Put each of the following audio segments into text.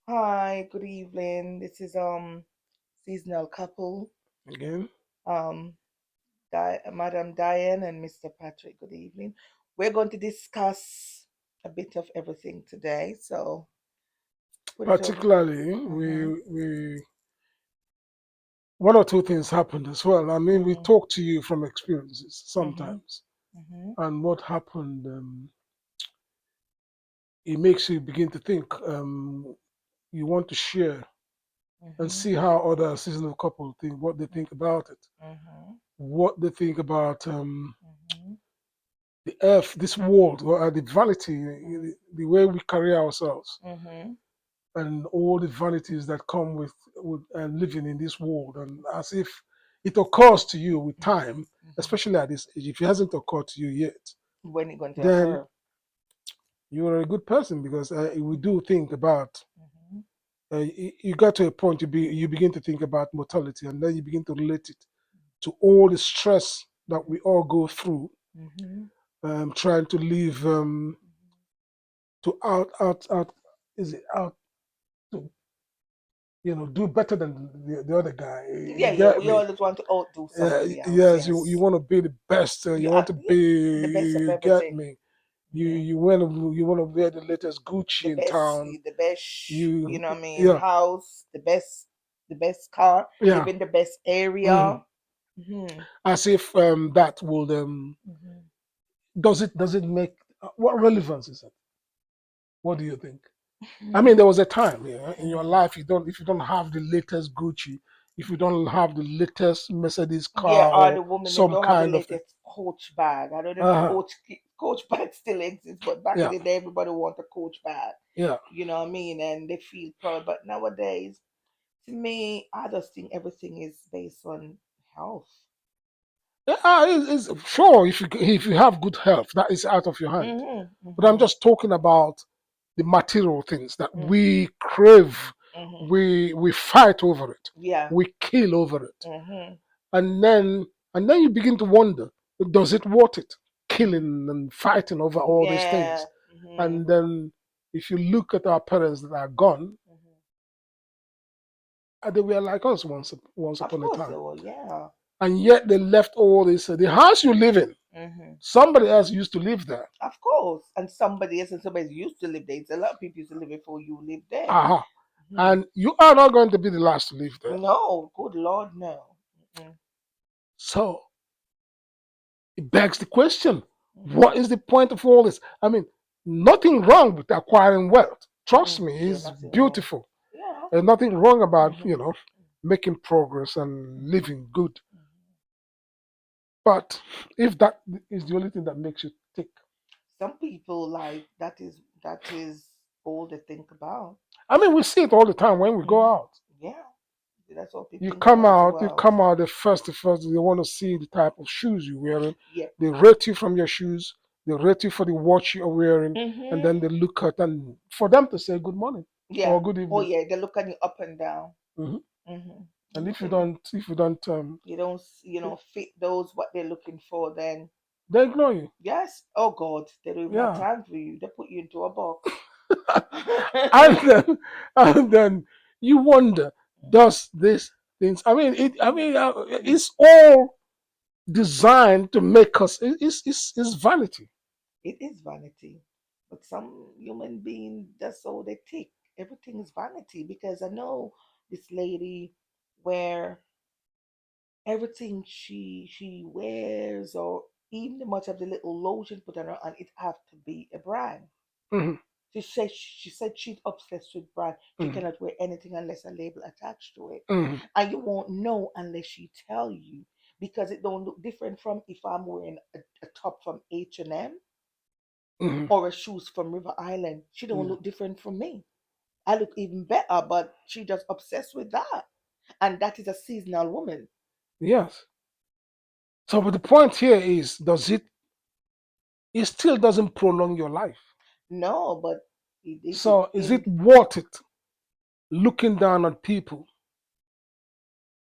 Hi, good evening. This is seasonal couple, Again, um Madam Diane and Mr. Patrick. Good evening. We're going to discuss a bit of everything today. So put it over. particularly, Mhm. we one or two things happened as well. I mean, we Mhm. talk to you from experiences Mhm. sometimes, Mhm. and what happened, it makes you begin to think. You want to share and Mhm. see how other seasonal couple think, what they think about it, Mhm. what they think about Mhm. the earth, this world, or the vanity, the way we carry ourselves, Mhm. and all the vanities that come with living in this world. And as if it occurs to you with time, Mhm. especially at this age, if it hasn't occurred to you yet, When it going to then occur? you are a good person because we do think about. Mhm. You got to a point you begin to think about mortality, and then you begin to relate it to all the stress that we all go through, Mhm. trying to live to out is it out to do better than the other guy. Yeah, You yeah. get We me? always want to outdo Yeah, somebody else. yes, you Yes. want to be the best. You You want are to yeah, be. the best of You get everything. me? You Mhm. you want to wear the latest The Gucci in best, town. the best, you You know what I mean, yeah house, the best car, live yeah. in the best Mhm. area. Hmm. As if that will Hmm. does it make what relevance is it? What do you think? I mean, there was a time, in your life if you don't have the latest Gucci, if you don't have the latest Mercedes Yeah, car or or the woman them some don't have the kind of thing. latest Coach bag. I don't know if Uh-huh. Coach bag still exists, but back in Yeah, the day, everybody want a Coach bag. yeah. You know what I mean, and they feel proud. But nowadays, to me, I just think everything is based on health. Yeah, it's sure if you have good health, that is out of your hand. Mhm. But I'm Mhm. just talking about the material things that Mhm. we crave, Mhm. we fight over it, Yeah. we kill over it, Mhm. and then you begin to wonder, does it worth it? Mhm. Killing and fighting over all these Yeah. things, Mhm. and then if you look at our parents that are gone, Mhm. they were like us once Of upon a course they time, will. Yeah. and yet they left all this. The house you live in, Mhm. somebody else used to live there. Of course. And somebody else and somebody used to live there. It's a lot of people used to live before you lived there. Aha. Mhm. And you are not going to be the last to live there. No, good Lord, no. Mhm. So it begs the question, Mhm. what is the point of all this? I mean, nothing wrong with acquiring wealth. Trust Mhm. me, Yeah, it's nothing wrong. beautiful. Yeah. There's nothing wrong about, Mhm. making progress and Mhm. living good. Mhm. But if that is the only thing that makes you tick, Some people like that is all they think about. I mean, we see it all the time when we go Mhm. out. Yeah, that's all people You think about come when they out, go you out. come out the first, they want to see the type of shoes you're wearing. Yeah. They rate you from your shoes, they rate you for the watch you're wearing, and Mhm. then they look at and for them to say good morning Yeah. or good Oh evening. yeah, they look at you up and down. Hmm. Mhm. They And look if you at you. don't, You don't, fit those what they're looking for. Then they ignore you. yes. Oh God, they don't even have Yeah. time for you. They put you into a box. and then, and then you wonder, does this things? I mean, it's all designed to make us. It's vanity. It is vanity, but some human being that's all they think. Everything is vanity because I know this lady where everything she wears or even the much of the little lotion put on her and it have to be a brand. Hmm. She said she's obsessed with brand. She Hmm. cannot wear anything unless a label attached to it. Hmm. And you won't know unless she tell you because it don't look different from if I'm wearing a top from H&M Hmm. or a shoes from River Island. She don't Hmm. look different from me. I look even better, but she just obsessed with that. And that is a seasonal woman. Yes. So, but the point here is, does it? It still doesn't prolong your life. No, but it So, is it in worth it looking down on people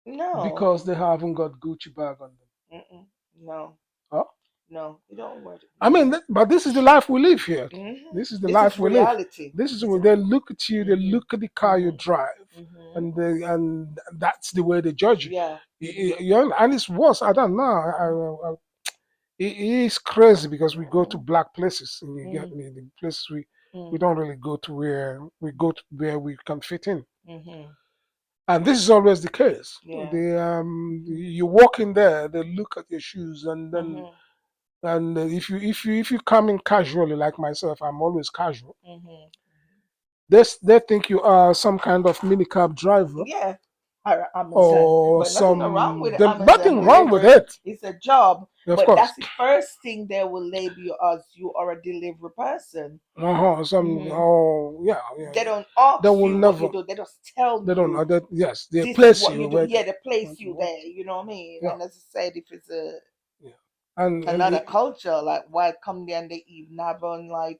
no. because they haven't got Gucci bag on them? Mm-mm, no. Huh? No, you don't work. I mean, No. but this is the life we live here. This is the This is life we live. reality. This is This when is. they look at you, they Mhm. look at the car you Mhm. drive, Mhm. and that's the way they judge you. Yeah. Mhm. And it's worse. I don't know. It is crazy because we go to Mhm. black places, and you get Mhm. me. The places we Mhm. don't really go to where we go to where we can fit in, Mhm. and this is always the case. Yeah. You walk in there, they look at your shoes, Mhm. and if you come in casually like myself, I'm always casual. Mhm. They think you are some kind of minicab driver Yeah. Amazon, or but nothing wrong with Amazon nothing wrong with delivery. it, It's a job, of but course. that's the first thing they will label you as. You are a delivery person. Some Hmm. oh yeah, yeah, They yeah. don't They ask will you what never. you do. They just tell They don't. you Yes, they this is place what you you do. where Yeah, they place you you want. there. You know what I mean? Yeah, And as I said, if it's yeah. And another culture, like why come there and they even have on like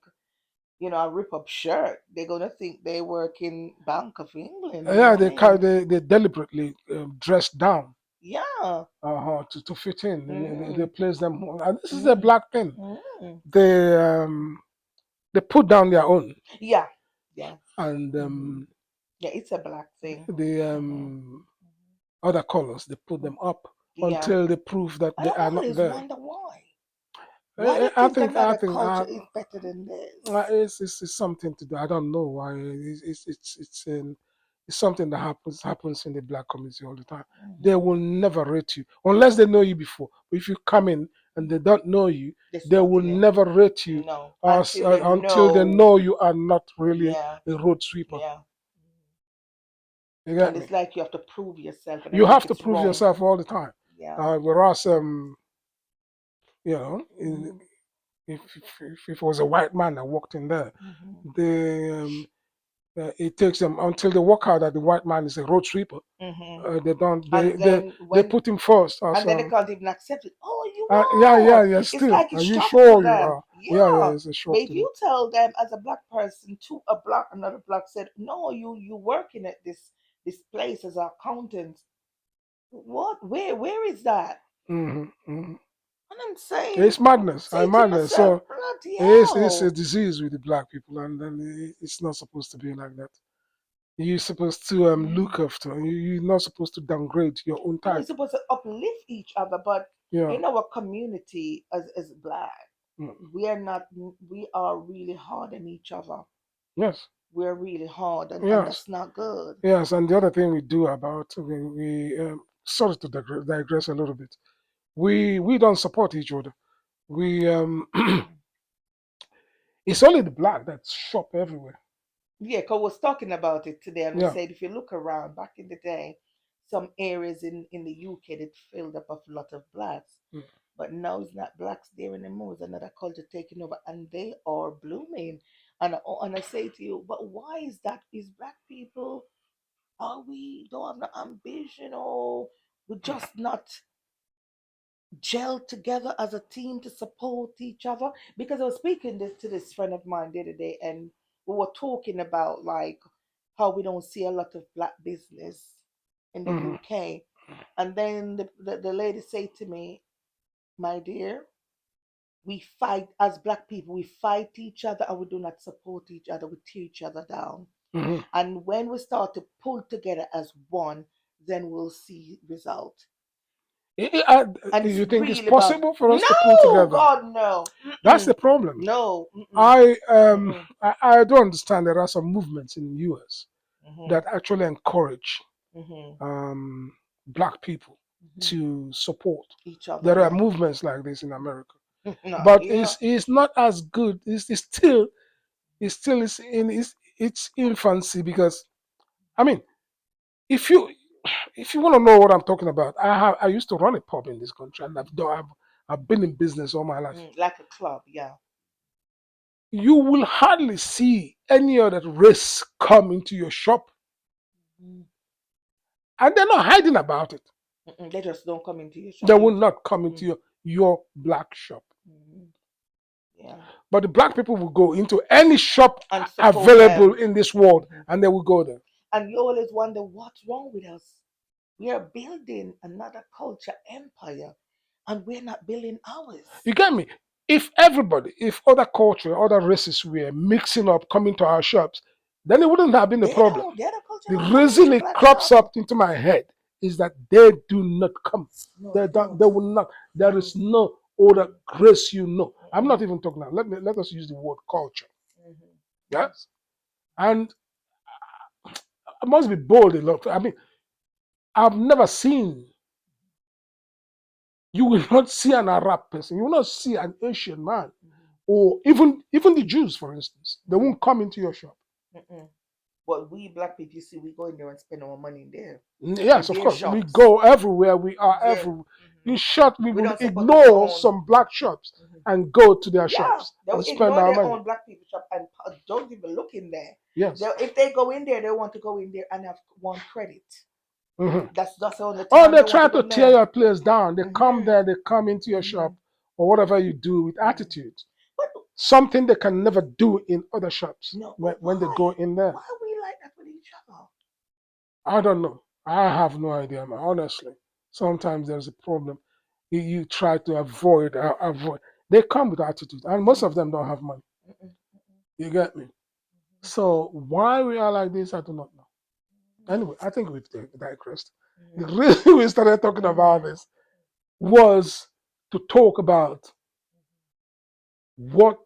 a rip up shirt? They're gonna think they work in Bank of England. You know yeah, what I mean? they deliberately dress down Yeah. to fit in. They Mm. place them, and this is a Mm. black thing. Mm. They um they put down their own, Yeah. Yeah. and Hmm. Yeah. It's a black thing. the Hmm. other colors they put them up Yeah. until they prove that I they are not always there. wonder why. Why do you I think think I another think culture is better than this? it's something to do. I don't know why. It's something that happens in the black community all the time. They Hmm. will never rate you unless they know you before. But if you come in and they don't know you, They're they will stuck in it. never rate you No. Until they until they know. know you are not really Yeah. a road sweeper. Yeah. You And get me? it's like you have to prove yourself, and I You think have to it's prove wrong. yourself all the time. Yeah. Whereas you know, Hmm. if it was a white man that walked in there, Hmm. they it takes them until they work out that the white man is a road sweeper. Hmm. They don't. And then They when put him first as they can't even accept it. Oh, you yeah, yeah, are. yeah. It's Still, like are it's you shock to sure you them. are? Yeah, yeah. Yeah. It's a But shock if to them. you tell them as a black person to another black said, no, you working at this place as an accountant. What? Where is that? Hmm. And I'm saying, It's madness. I say to madness. myself, So bloody it's a hell. disease with the black people, and then it's not supposed to be like that. You're supposed to Mm. look after. You're not supposed to downgrade your own No, you're type. supposed to uplift each other, but Yeah. in our community as black, Mm. we are not. We are really hard on each other. Yes. We're really hard, and Yes. that's not good. Yes. And the other thing we do about we sorry to digress a little bit. We don't support each other. We it's only the black that shop everywhere. Yeah, cause I was talking about it today, and we Yeah. said if you look around back in the day, some areas in the UK that filled up of a lot of blacks, Mm. but now it's not blacks there anymore. It's another culture taking over, and they are blooming. And I say to you, but why is that? Is black people, are we don't have no ambition, or we're just not gel together as a team to support each other? Because I was speaking to this friend of mine the other day, and we were talking about like how we don't see a lot of black business in the Hmm. UK. And then the lady said to me, my dear, we fight as black people, we fight each other and we do not support each other, we tear each other down. Hmm. And when we start to pull together as one, then we'll see result. And it's You think it's really bad. possible for us to pull No, together? God, no. That's the Mm-mm. problem. No. Mm-mm. Mm-mm. I don't understand. There are some movements in the US Mm-hmm. that actually encourage Mm-hmm. um, black people Mm-hmm. to support. Each other, There are yeah. movements like this in America, No, but yeah. it's not as good. It's still is in its infancy because I mean, if you if you want to know what I'm talking about, I used to run a pub in this country, and I've been in business all my life. Like a club, yeah. You will hardly see any other race come into your shop, Mm. and they're not hiding about it. Mm-mm. They just don't come into your They shop. will You. not come into Mm. your black shop. Mm-hmm. Yeah. But the black people will go into any shop And support available them. in this world, Hmm. and they will go there. And you always wonder what's wrong with us. We are building another culture empire, and we're not building ours. You get me? If everybody, if other culture, other races were mixing up, coming to our shops, then it wouldn't have been a problem. The other culture The don't come in reason the it planet crops shop. up into my head is that they do not come. No, They they don't. don't. They will not. There Mm-mm, is no other grace. I'm mm-mm, not even talking now. Let us use the word culture. mm-hmm, Yes, and I must be bold enough. I mean, I've never seen. You will not see an Arab person. You will not see an Asian man, mm-hmm, or even the Jews, for instance. They mm-hmm, won't come into your shop. mm-mm. But we black people, you see, we go in there and spend our money in there, in Yes, of their course. We shops. go everywhere. We are Yeah. everywhere. In short, we We will don't support our ignore own. some black shops Mhm. and go to their Yeah, shops they'll and spend ignore our their money. own black people shop and don't even look in there. Yes. If they go in there, they want to go in there and have one credit. Hmm. That's the only Or time they they want try to go to in tear there. your place down. They come Hmm there, they come into your hmm shop or whatever you do with hmm attitude. But Something they can never do in other shops no, when, but when they go why? in there. Why are we like that with each other? I don't know. I have no idea, man. Honestly, sometimes there's a problem. You try to avoid. They come with attitude, and most Mm-mm, of them don't have money. mm-mm, You get me? So why we are like this, I do not know. mm-mm, Anyway, I think we've digressed. The mm-mm, reason we started talking mm-mm, about this was to talk about what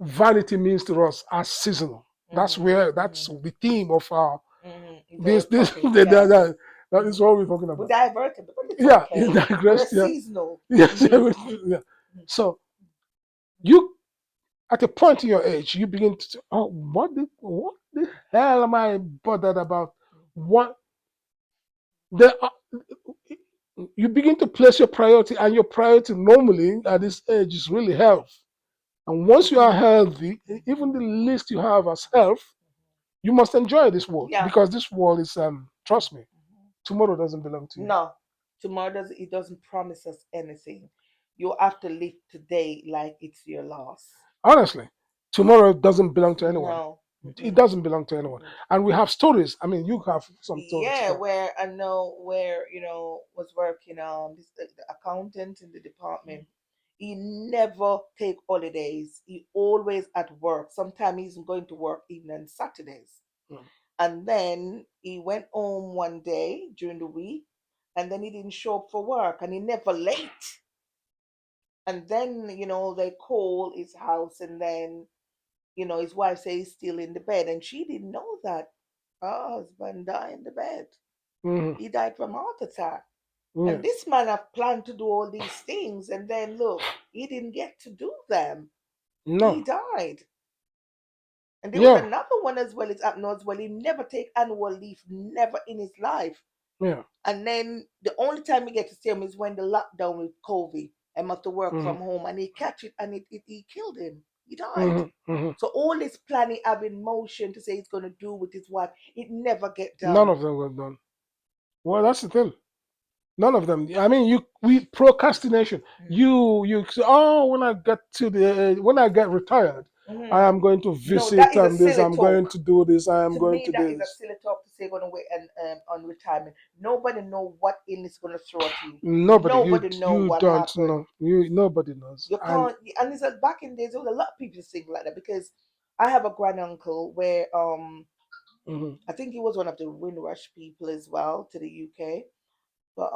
vanity means to us as seasonal. That's mm-hmm, the theme of our The this topic, yeah. that is Mm-hmm. what we're talking We about. diverted, but it's Yeah, you okay. We're digressed. Yeah, seasonal. yes, Mm-hmm, yeah. mm-hmm, So you at a point in your age, you begin to say, oh, what the hell am I bothered about? What the you begin to place your priority, and your priority normally at this age is really health. And once you are mm-hmm. healthy, even the least you have as health, you must enjoy this world Yeah. because this world is trust me, tomorrow doesn't belong to you. No, tomorrow doesn't promise us anything. You have to live today like it's your loss. Honestly, tomorrow doesn't belong to anyone. No. It Mm-mm, doesn't belong to anyone. mm-mm. And we have stories. I mean, you have some stories to Yeah, tell. where I know where was working this the accountant in the department. He never take holidays. He always at work. Sometimes he's going to work even on Saturdays. Mm. And then he went home one day during the week, and then he didn't show up for work, and he never late. And then they call his house, and then his wife says he's still in the bed, and she didn't know that her husband died in the bed. Mhm. He died from heart attack. And Yes. this man have planned to do all these things, and then look, he didn't get to do them. He No. died. And there was Yeah. another one as well. It's happened as well. He never take annual leave, never in his life. Yeah. And then the only time he get to see him is when the lockdown with COVID. I have to work Hmm. from home, and he catch it, and he killed him. He died. Hmm. Hmm. So all this planning have in motion to say he's gonna do with his wife, it never get None done. of them were done. Well, that's the thing. None of them. I mean, we procrastination. You say, oh, when I get retired, I Mm-hmm. am going to No, that visit is a this. silly I'm going talk. to do this. I am To going me, to that do is a this. silly talk to say gonna wait and on retirement. Nobody know what in is gonna throw at you. Nobody. Nobody know You what don't happened. know. You nobody knows. You And can't. And it's like back in days, there was a lot of people think like that because I have a granduncle where mhm, I think he was one of the Windrush people as well to the UK, but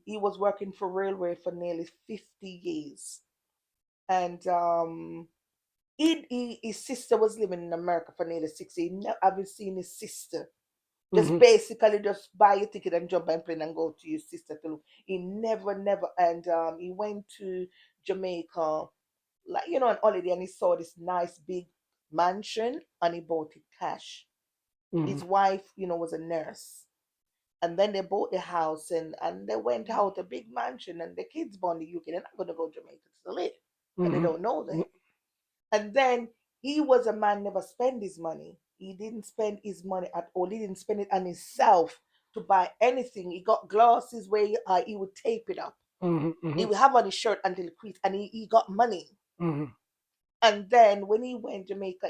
he was working for railway for nearly 50 years, and his sister was living in America for nearly 60. He never haven't seen his sister. Just mhm, basically just buy a ticket and jump on plane and go to your sister to look. He never, and he went to Jamaica, like on holiday, and he saw this nice big mansion, and he bought it cash. mhm, His wife, was a nurse, and then they bought the house, and they went out a big mansion, and the kids born in the UK. They're not going to go to Jamaica to live, and they mhm, don't know that. And then he was a man never spend his money. He didn't spend his money at all. He didn't spend it on himself to buy anything. He got glasses where he would tape it up. mhm, He mhm, would have on his shirt until it creased, and he got money. mhm, And then when he went Jamaica,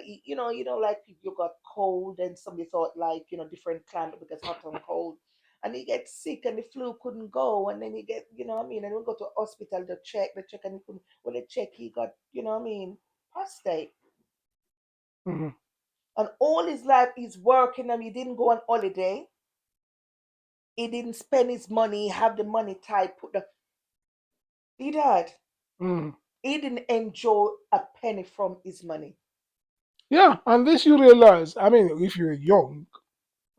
like people got cold, and somebody thought like different climate because hot and cold. and he gets sick and the flu couldn't go, and then he get, you know what I mean, and we go to hospital to check, and he couldn't, when they check, he got, you know what I mean, prostate. Mm-hmm. And all his life he's working and he didn't go on holiday. He didn't spend his money, have the money tight, put the he died. Mm-hmm. He didn't enjoy a penny from his money. Yeah, and this you realize. I mean, if you're young,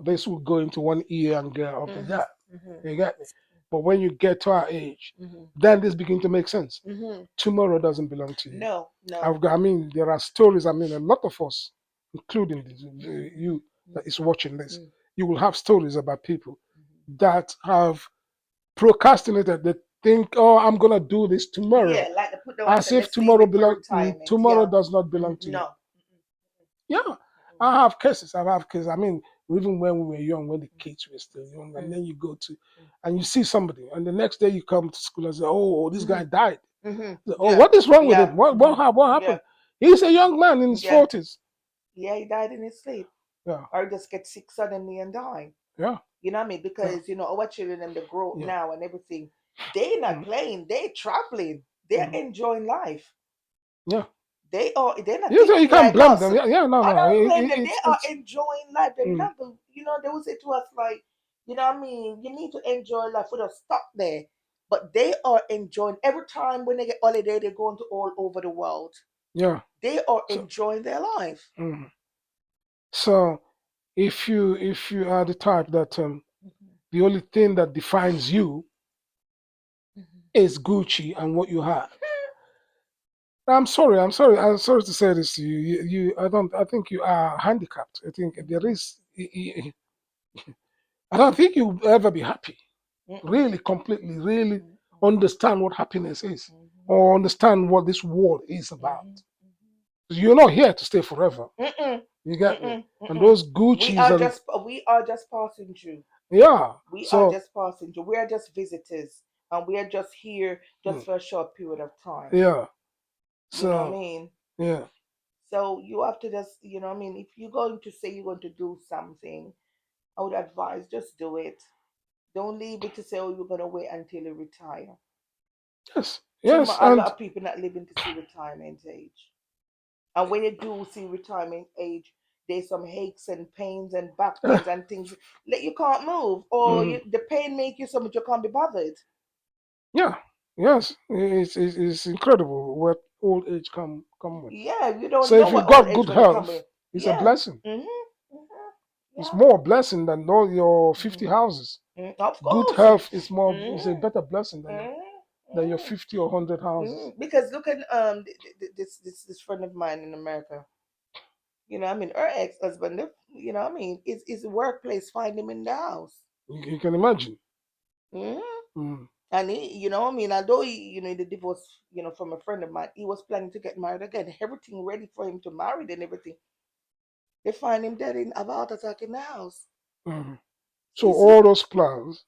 this will go into one ear and get up and Mm-hmm. that. Mm-hmm. You get me? But when you get to our age, Mm-hmm. then this begin to make sense. Mm-hmm. Tomorrow doesn't belong to you. No, no. I mean, there are stories. I mean, a lot of us, including you that is Mm-hmm. watching this, Mm-hmm. you will have stories about people that have procrastinated. They think, "Oh, I'm gonna do this tomorrow," Yeah, like they put down, as say, if let's leave tomorrow it for belong. retirement. Tomorrow Yeah. does not belong to you. No. Yeah, I have cases. I have cases. I mean, even when we were young, when the kids were still young, and then you go to, and you see somebody, and the next day you come to school and say, "Oh, this Mm-hmm. guy died." Mm-hmm. Oh, Yeah. what is wrong with Yeah. him? What, Mm-hmm. what Yeah. happened? He's a young man in his Yeah. 40s. Yeah, he died in his sleep. Yeah, Or just get sick suddenly and die. yeah, You know what I mean? yeah, Because, our children and they grow up yeah. now and everything. They not Mm, playing, they traveling. They're mm, enjoying life. yeah. They're not You thinking can't like blame us. them. Yeah, yeah, no, I no. don't blame them. They are It's enjoying life. They're mm, not going, they will say to us like, you know what I mean? You need to enjoy life. We don't stop there. But they are enjoying every time when they get holiday, they're going to all over the world. yeah. They are So, enjoying their life. mm. So if you are the type that Mhm, the only thing that defines you mhm. is Gucci and what you have. I'm sorry to say this to you. I don't. I think you are handicapped. I think there is. I don't think you'll ever be happy. Mm-mm, Really, completely, really mm-mm, understand what happiness is, mhm, or understand what this world is about. mhm, You're not here to stay forever. mhm. Mm-mm, You get me? mm-mm, And mm-mm. those Gucci's and We are just passing through. yeah. We are So just passing through. We are just visitors, and we are just here mm, just for a short period of time. yeah. You know what I So mean? yeah. So you have to just, what I mean, if you're going to say you're going to do something, I would advise just do it. Don't leave it to say, oh, you're going to wait until you retire. Yes. Yes. A lot And of people not living to see retirement age. And when you do see retirement age, there's some aches and pains and back pains and things that you can't move, or mhm, the pain make you so much you can't be bothered. yeah. Yes. It's incredible what old age come with. Yeah, you don't So know if you what old got age good gonna come health, with. it's a Yeah. blessing. It's Yeah. more a blessing than all your 50 houses. Of Good course. health is more is a Mm-hmm. better blessing than your 50 or 100 houses. Because look at this friend of mine in America. I mean, her ex husband. I mean, is workplace find him in the house. You can imagine. Mm-hmm. Mm, And he, I mean, although he, the divorce, from a friend of mine, he was planning to get married again. Everything ready for him to marry and everything. They find him dead in of a heart attack in the house. mm. So It's all those plans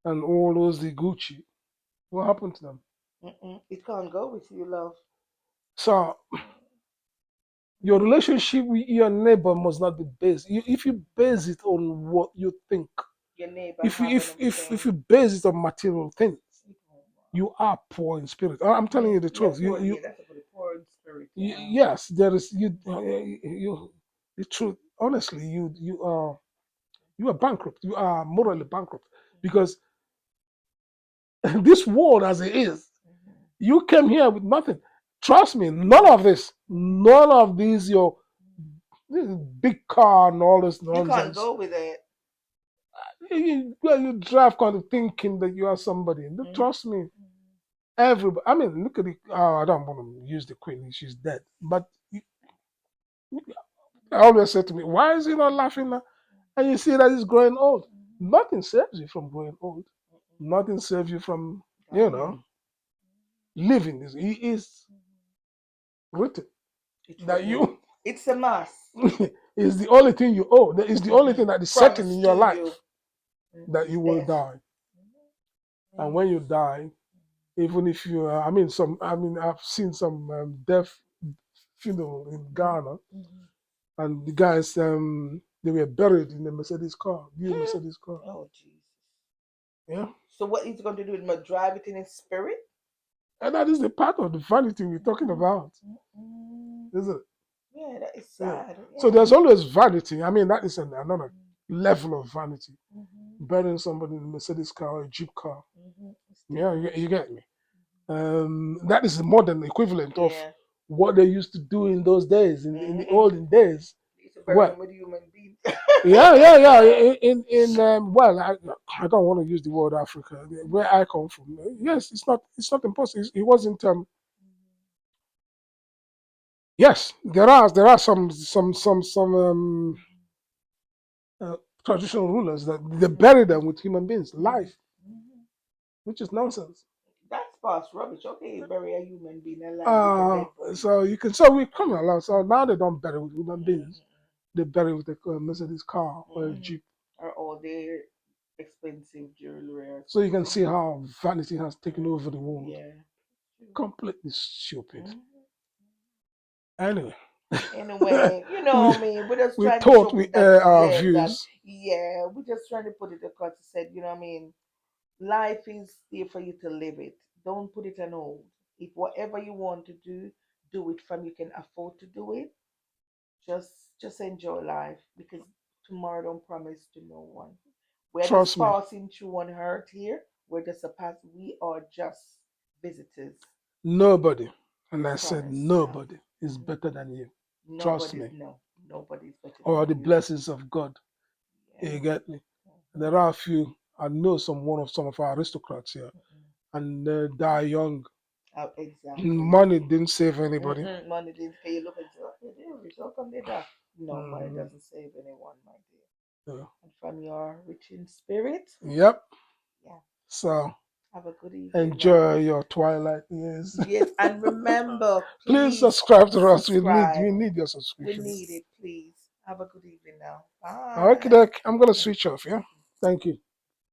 and all those the Gucci, what happened to them? it can't go with you, love. So your relationship with your neighbor must not be based. If you base it on what you think, Your neighbor if you have and if everything. you base it on material things, you are poor in spirit. I'm telling you the You're truth. poor. Yeah, that's about the poor in spirit. Yeah. Yes, there is you the truth. Honestly, you are bankrupt. You are morally bankrupt because this world as it is, you came here with nothing. Trust me, none of these your this big car and all this You can't nonsense. go with it. You drive kind of thinking that you are somebody. Mm-hmm. Trust me, everybody. I mean, look at the. I don't want to use the queen; she's dead. But I always say to me, "Why is he not laughing now?" And you see that he's growing old. Nothing saves you from growing old. Nothing saves you from Dying. living. He is written It's that written. you It's a must. is the only thing you owe. That is the only thing that is certain in Promise your to you life that is you will death. die. And when you die, even if you, I've seen some death funeral in Ghana, and the guys, they were buried in a Mercedes car, new Mercedes car. Oh, Yeah. So what is going to do? It might drive it in his spirit. And that is the part of the vanity we're talking Mm-mm, about, mm-mm. isn't it? Yeah, that is Yeah. sad. So Yeah. there's always vanity. I mean, that is another level of vanity. Mm-hmm. Burying somebody in a Mercedes car or a Jeep car. Mm-hmm. Still Yeah, you vanity. get me. That is the modern equivalent of Yeah. what they used to do in those days, in the Mm-hmm. olden days. It's a bury Well, them with human beings. yeah. Well, I don't want to use the word Africa, where I come from. Yes, it's not impossible. It wasn't. Yes, there are some uh, traditional rulers that they bury them with human beings, Mm-hmm. life, Mm-hmm. which is nonsense. That's past rubbish. Okay, bury a human being alive with a dead body. So we come along. So now they don't bury with human beings. Mm-hmm. They bury with a Mercedes car or a Mm-hmm. Jeep. Or all their expensive jewelry or So you can something. see how vanity has taken over the Mm-hmm. world. Yeah. Completely stupid. Mm-hmm. Anyway, Anyway, you we know me, we're just we trying to thought show we people that air our yeah, that views. yeah, we're just trying to put it across. Said, you know what I mean? Life is there for you to live it. Don't put it on hold. If whatever you want to do it from you can afford to do it. Just enjoy life because tomorrow don't promise to no one. We're just Trust me, passing through on earth here. We're just a pass. We are just visitors. nobody, and I said Promise, yeah. nobody is Hmm. better than you. Trust Nobody, me. no, nobody's better Or than the you. blessings of God. Yeah. You get me? Hmm. There are a few. I know some of our aristocrats here, Mm-mm. and they die young. Oh, exactly. Money didn't save anybody. Mm-mm. Money didn't pay. You look and say, okay, they're rich. How come they die? No, money Mhm. doesn't save anyone, my dear. Yeah. And from your rich in spirit, Yep. yeah. So Have a good evening now. enjoy your twilight years. Yes, and remember, Please please subscribe to us. We subscribe. need your We subscription. need it, please. Have a good evening now. Okay, Bye. Doc. I'm gonna switch off. Yeah. Thank you.